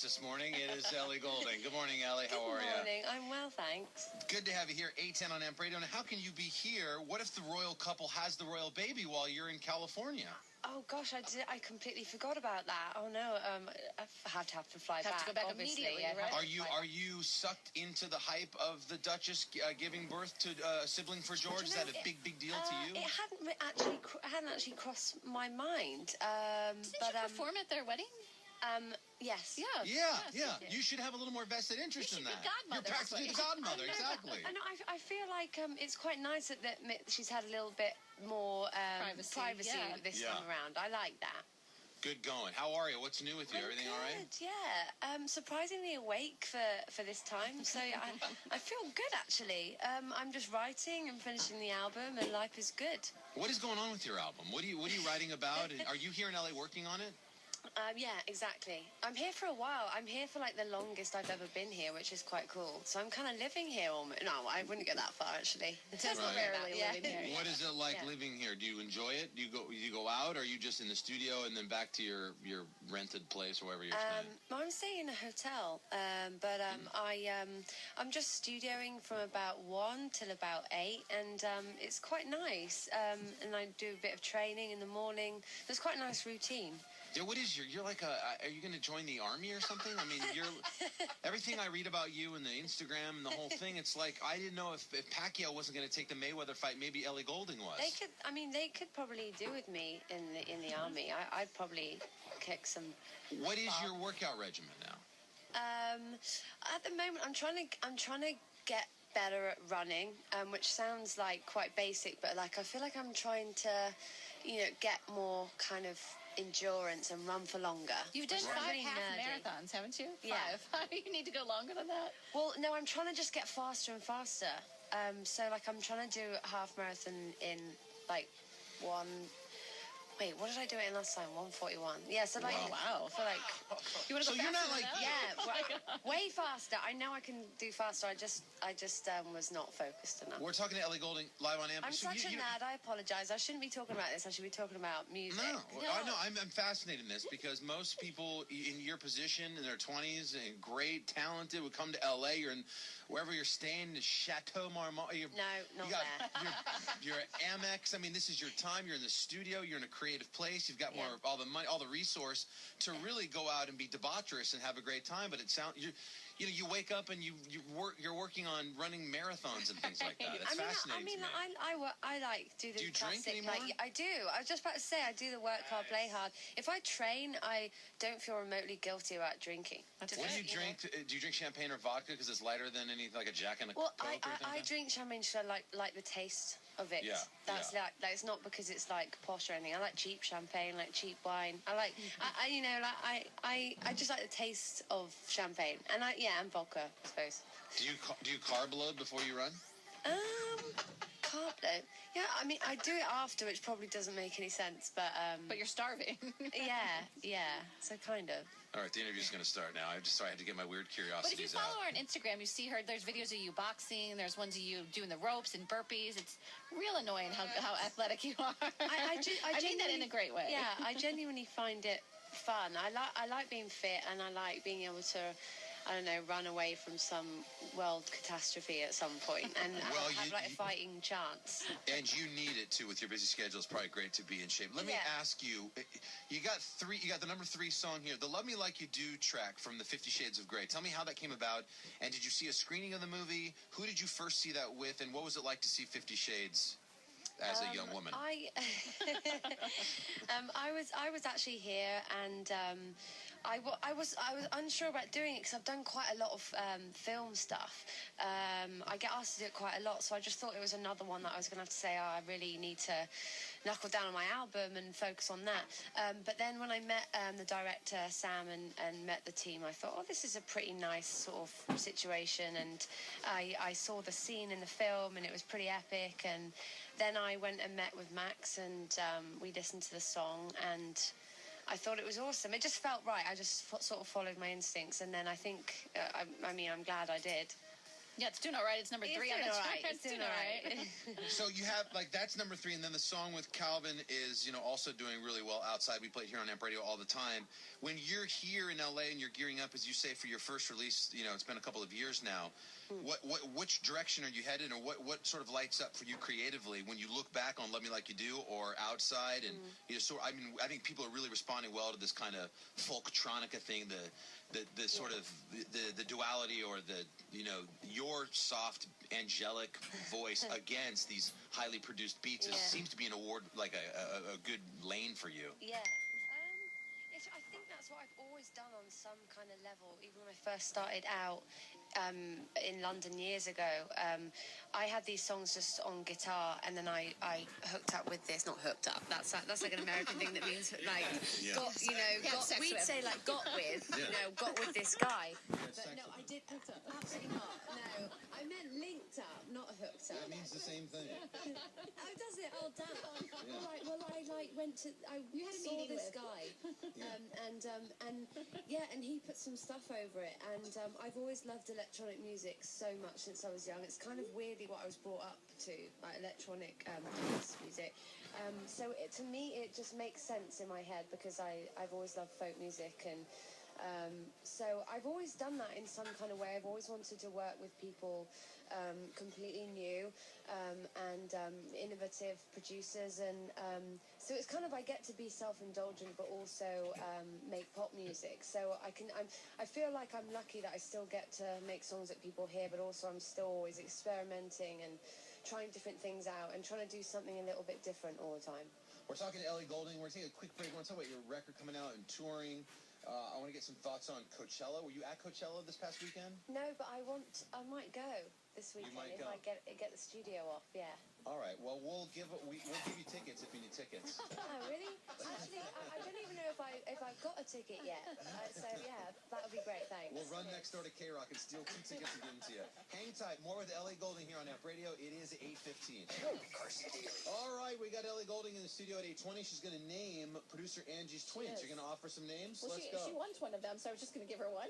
This morning, it is Ellie Goulding. Good morning, Ellie. How are you? Good morning. I'm well, thanks. Good to have you here, 810 on Amp Radio. Now, how can you be here? What if the royal couple has the royal baby while you're in California? Oh gosh, I completely forgot about that. Oh no, I have to fly back. Have to go back obviously, immediately, yeah. right? Are you sucked into the hype of the Duchess giving birth to a sibling for George? Is that a big deal to you? It hadn't actually crossed my mind. Didn't you perform at their wedding? Yes. Yeah. You should have a little more vested interest in that. Godmother. You're practically the godmother, exactly. I know. I feel like it's quite nice that she's had a little bit more privacy this time around. I like that. Good going. How are you? What's new with you? Everything all right? Yeah. Surprisingly awake for this time. So I feel good, actually. I'm just writing and finishing the album, and life is good. What is going on with your album? What are you writing about? Are you here in LA working on it? Yeah, exactly. I'm here for a while. I'm here for like the longest I've ever been here, which is quite cool. So I'm kind of living here almost. No, I wouldn't go that far, actually. Just barely living here. What is it like living here? Do you enjoy it? Do you go out, or are you just in the studio and then back to your rented place or wherever you're staying? I'm staying in a hotel, but I'm just studioing from about 1 till about 8, and it's quite nice. And I do a bit of training in the morning. It's quite a nice routine. Yeah, what is you're like are you going to join the army or something? I mean, everything I read about you and the Instagram and the whole thing, it's like, I didn't know if Pacquiao wasn't going to take the Mayweather fight, maybe Ellie Goulding was. They could probably do with me in the army. I'd probably kick some. What is your workout regimen now? At the moment, I'm trying to get better at running, which sounds like quite basic, but like I feel like I'm trying to, get more kind of endurance and run for longer. You've done 5 half marathons, haven't you? Yeah. 5. You need to go longer than that. Well, no, I'm trying to just get faster and faster. So like I'm trying to do a half marathon in like one. Wait, what did I do it in last time? 1:41. Yeah, so like, wow. So like, you want to go you're not like, way faster. I know I can do faster. I just was not focused enough. We're talking to Ellie Goulding live on Amp. I'm such a nerd. I apologize. I shouldn't be talking about this. I should be talking about music. No. I'm fascinated in this because most people in your position in their 20s and great, talented would come to LA. You're in wherever you're staying, Chateau Marmont. No, not there. You're at Amex. I mean, this is your time. You're in the studio. You're in a creative place. You've got all the money, all the resource to really go out and be debaucherous and have a great time. But it sounds you wake up and you're working on running marathons and things like that. It's fascinating. I like do the classic. Do you drink anymore? I do. I was just about to say I do the work hard, play hard. If I train, I don't feel remotely guilty about drinking. What do you drink? Do you drink champagne or vodka because it's lighter than anything like a Jack and a Coke? Well, I drink champagne because I like the taste of it. Yeah. Like it's not because it's like posh or anything. I like cheap champagne, like cheap wine. I like I just like the taste of champagne and and vodka, I suppose. Do you carb load before you run? Carb load. Yeah, I mean I do it after, which probably doesn't make any sense, but you're starving. yeah. So kind of. All right, the interview's going to start now. I had to get my weird curiosities out. But if you follow her on Instagram, you see her. There's videos of you boxing. There's ones of you doing the ropes and burpees. It's real annoying how athletic you are. I mean that in a great way. Yeah, I genuinely find it fun. I like being fit, and I like being able to, I don't know, run away from some world catastrophe at some point and have like a fighting chance. And you need it too with your busy schedule. It's probably great to be in shape. Let me ask you, you got the number 3 song here, the Love Me Like You Do track from the 50 Shades of Grey. Tell me how that came about, and did you see a screening of the movie? Who did you first see that with, and what was it like to see 50 Shades as a young woman? I was actually here, and I was unsure about doing it because I've done quite a lot of film stuff. I get asked to do it quite a lot, so I just thought it was another one that I was going to have to say, I really need to knuckle down on my album and focus on that. But then when I met the director, Sam, and met the team, I thought, this is a pretty nice sort of situation. And I saw the scene in the film, and it was pretty epic. And then I went and met with Max, and we listened to the song, and I thought it was awesome. It just felt right. I just sort of followed my instincts, and then I think, I'm glad I did. Yeah, it's doing all right. It's number 3 on the chart. It's doing all right. So you have, like, that's number 3, and then the song with Calvin is, also doing really well outside. We play it here on Amp Radio all the time. When you're here in LA and you're gearing up, as you say, for your first release, it's been a couple of years now. Which direction are you headed, or what sort of lights up for you creatively when you look back on Love Me Like You Do or Outside? And I think people are really responding well to this kind of folktronica thing, the sort of the duality, or your soft angelic voice against these highly produced beats. It seems to be an award, like a good lane for you. Yeah. I think that's what I've always done on some kind of level. Even when I first started out in London years ago, I had these songs just on guitar, and then I hooked up with this. Not hooked up. That's like an American thing that means like we'd say like got with this guy. But no, I did hooked up. Absolutely not. No, I meant linked up, not hooked up. That means the same thing. Oh, does it? Oh, damn. Yeah. All right. Well, I saw this guy, and he put some stuff over it, and I've always loved electronic music so much since I was young. It's kind of weirdly what I was brought up to, like electronic dance music. So to me, it just makes sense in my head because I've always loved folk music, and so I've always done that in some kind of way. I've always wanted to work with people completely new and innovative producers, and so it's kind of, I get to be self-indulgent but also make pop music. So I feel like I'm lucky that I still get to make songs that people hear, but also I'm still always experimenting and trying different things out and trying to do something a little bit different all the time. We're talking to Ellie Goulding. We're taking a quick break. I want to talk about your record coming out and touring. I want to get some thoughts on Coachella. Were you at Coachella this past weekend? No, but I might go this weekend if I get the studio off. Yeah. All right. Well, we'll give you tickets if you need tickets. Oh, really? Actually, I don't even know if I've got a ticket yet. So yeah, that would be great. Thanks. We'll run next door to K-Rock and steal 2 tickets and give them to you. Hang tight. More with Ellie Goulding here on Amp Radio. It is 8:15. All right, we got Ellie Goulding in the studio at 8:20. She's going to name producer Angie's twins. You're going to offer some names. Well, Let's go. She wants one of them, so I was just going to give her one.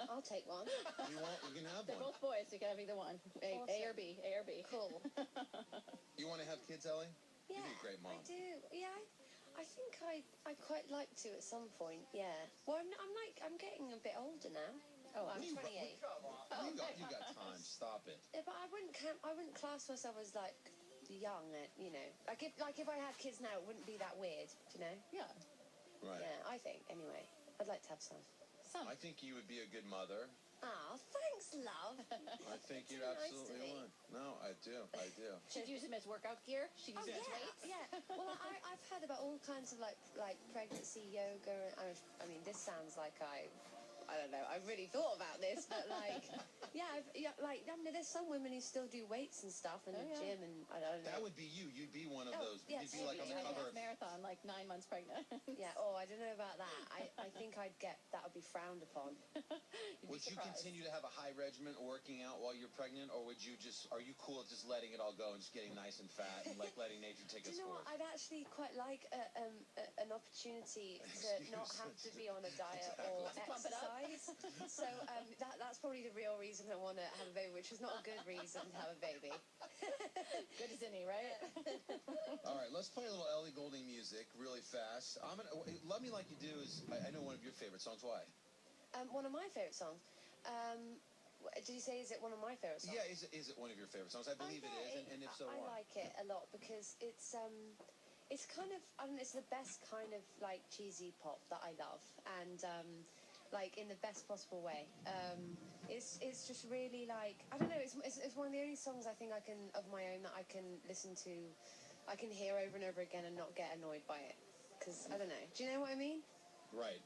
I'll take one. You can have They're one. both boys. You got to be the one. Awesome. A or B. A or B. Cool. You want to have kids, Ellie? Yeah, You'd be a great mom. I do. Yeah, I think I'd quite like to at some point. Yeah. Well, I'm getting a bit older now. Oh, I'm 28. You got time. Stop it. Yeah, but I wouldn't class myself as like young. Like if I had kids now, it wouldn't be that weird. Yeah. Right. Yeah, I think. Anyway, I'd like to have some. I think you would be a good mother. Oh, thanks, love. I think you absolutely would. No, I do. She'd use him as workout gear. She'd use him as weights. Yeah. Well, I've heard about all kinds of like pregnancy yoga. I mean, this sounds like I don't know. I've really thought about this, but there's some women who still do weights and stuff in the gym, and I don't know. That would be you. You'd be one of those. Yeah, You'd be like on the cover of marathon, like 9 months pregnant. Yeah. Oh, I don't know about that. I think that would be frowned upon. Would you continue to have a high regimen working out while you're pregnant, or are you cool with just letting it all go and just getting nice and fat and like letting nature take its course? Do you know what? I'd actually quite like an opportunity to not have to be on a diet or exercise. So that's probably the real reason I want to have a baby, which is not a good reason to have a baby. Good as any, right? All right, let's play a little Ellie Goulding music really fast. Love Me Like You Do is, I know, one of your favorite songs. Why? One of my favorite songs. Did you say, is it one of my favorite songs? Yeah, is it one of your favorite songs? I believe it is, and if so, why? I like it a lot because it's kind of, it's the best kind of like cheesy pop that I love, and like in the best possible way. It's just really like, I don't know, it's one of the only songs I think of my own that I can listen to, I can hear over and over again and not get annoyed by it. Because, I don't know, do you know what I mean? Right.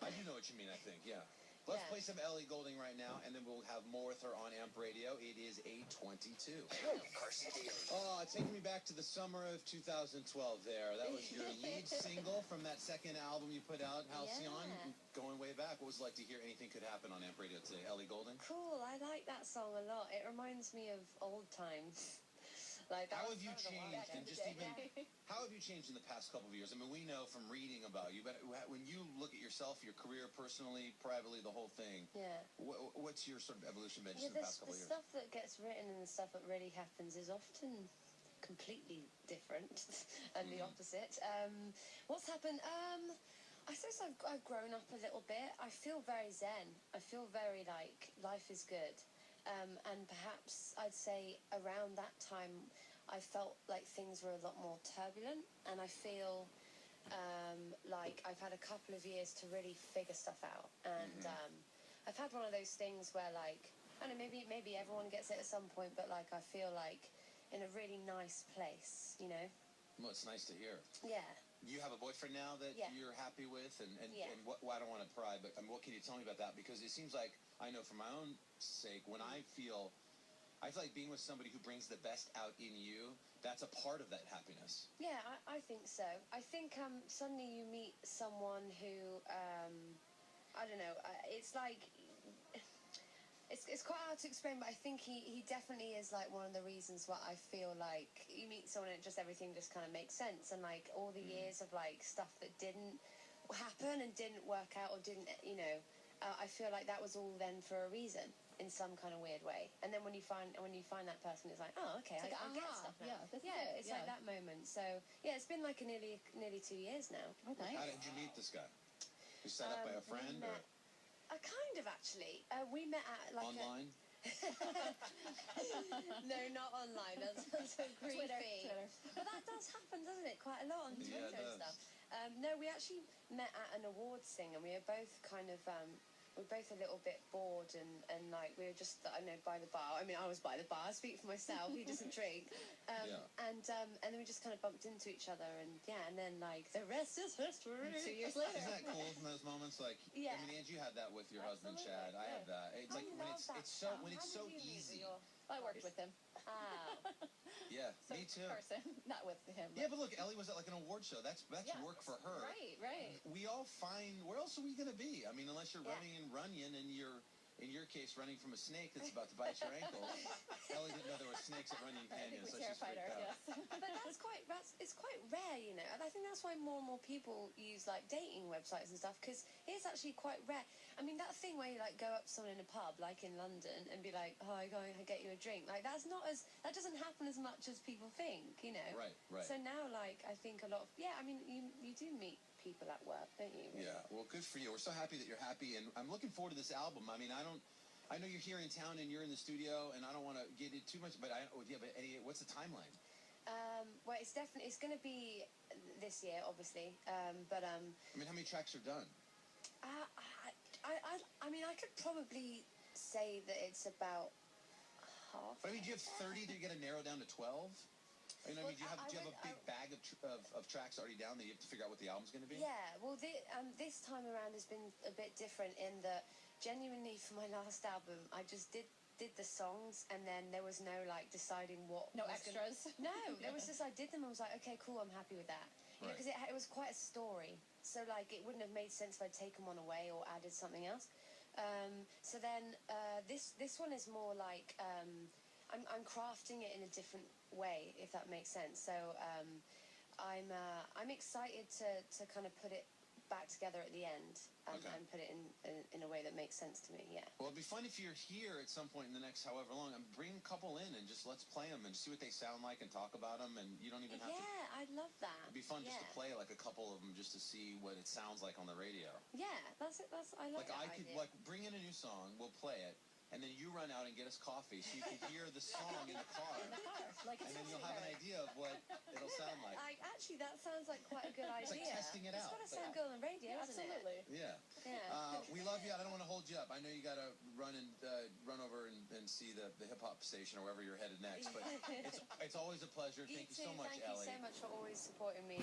I do know what you mean, I think, yeah. Let's play some Ellie Goulding right now, and then we'll have more with her on Amp Radio. It is 8:22. Taking me back to the summer of 2012 there. That was your lead single from that second album you put out, Halcyon. Going way back. What was it like to hear Anything Could Happen on Amp Radio today? Ellie Goulding? Cool, I like that song a lot. It reminds me of old times. Like, how have you changed, and just even how have you changed in the past couple of years? I mean, we know from reading about you, but when you look at yourself, your career, personally, privately, the whole thing, what's your sort of evolution been just in the past couple of years? The stuff that gets written and the stuff that really happens is often completely different and the opposite. What's happened? I suppose I've grown up a little bit. I feel very zen. I feel very like life is good. And perhaps I'd say around that time I felt like things were a lot more turbulent, and I feel like I've had a couple of years to really figure stuff out. And I've had one of those things where, like, I don't know, maybe everyone gets it at some point, but like I feel like in a really nice place, you know? Well, it's nice to hear. Yeah. You have a boyfriend now that you're happy with, and what, well, I don't want to pry, but what can you tell me about that? Because it seems like, I know for my own sake, when I feel like being with somebody who brings the best out in you, that's a part of that happiness. Yeah, I think so. I think suddenly you meet someone who, I don't know, it's like, it's quite hard to explain, but I think he definitely is like one of the reasons why I feel like you meet someone and everything just kind of makes sense. And like all the years of like stuff that didn't happen and didn't work out or didn't, you know, I feel like that was all then for a reason in some kind of weird way. And then when you find that person, it's like, oh, okay, I get stuff now. It's like that moment. So yeah, it's been like nearly 2 years now. Okay. How did you meet this guy? You set up by a friend or? Kind of, actually. We met at like online? No, not online. That's so creepy. Twitter. But that does happen, doesn't it? Quite a lot on Twitter and stuff. No, we actually met at an awards thing, and we were both kind of we're both a little bit bored, and like we were just, I don't know, by the bar. I mean, I was by the bar. I speak for myself. He doesn't drink. And then we just kind of bumped into each other, and and then like the rest is history. 2 years later. Isn't that cool in those moments? Like, I mean, Angie, you had that with your husband, Chad. I have that. It's like when it's so easy. I worked with him. Yeah, So me too. Person, not with him. Yeah, but look, Ellie was at like an award show. That's work for her. Right. We all find, where else are we going to be? I mean, unless you're running in Runyon and you're, in your case, running from a snake that's about to bite your ankle. Ellie didn't know there were snakes at Runyon Canyon, so she's freaked out. Yes. But it's quite rare, you know. And I think that's why more and more people use like dating websites and stuff, because it's actually quite rare. I mean, that thing where you like go up to someone in a pub, like in London, and be like, "Oh, I go and get you a drink." Like that doesn't happen as much as people think, you know. Right. So now, like, I think a lot of I mean, you do meet people at work, don't you? Yeah. Well, good for you. We're so happy that you're happy, and I'm looking forward to this album. I mean, I know you're here in town and you're in the studio, and I don't want to get into too much, but Eddie, what's the timeline? Well, it's going to be this year, obviously. But I mean, how many tracks are done? I mean, I could probably say that it's about half. But I mean, do you have 30 that you're going to narrow down to 12? I mean, do you have a big bag of tracks already down that you have to figure out what the album's going to be? Yeah, well, this time around has been a bit different in that, genuinely, for my last album, I just did the songs, and then there was no, like, deciding what... No extras? No, there was just, I did them, and I was like, okay, cool, I'm happy with that. You know, because it was quite a story, so, like, it wouldn't have made sense if I'd taken one away or added something else. So then, this one is more like, I'm crafting it in a different way, if that makes sense. So, I'm excited to kind of put it back together at the end and put it in a way that makes sense to me. Yeah. Well, it'd be fun if you're here at some point in the next however long, and bring a couple in and just let's play them and see what they sound like and talk about them, and you don't even have to. Yeah, I'd love that. It'd be fun just to play like a couple of them just to see what it sounds like on the radio. Yeah, that's it. I love like that I could idea. like bring in a new song, we'll play it. And then you run out and get us coffee so you can hear the song in the car. Like and then you'll have an idea of what it'll sound like. Actually, that sounds like quite a good idea. It's like testing it out. It's got to sound good on the radio, Absolutely. It? Yeah. We love you. I don't want to hold you up. I know you got to run over and see the hip-hop station or wherever you're headed next. But it's always a pleasure. Thank you so much, Ellie. Thank you so much for always supporting me.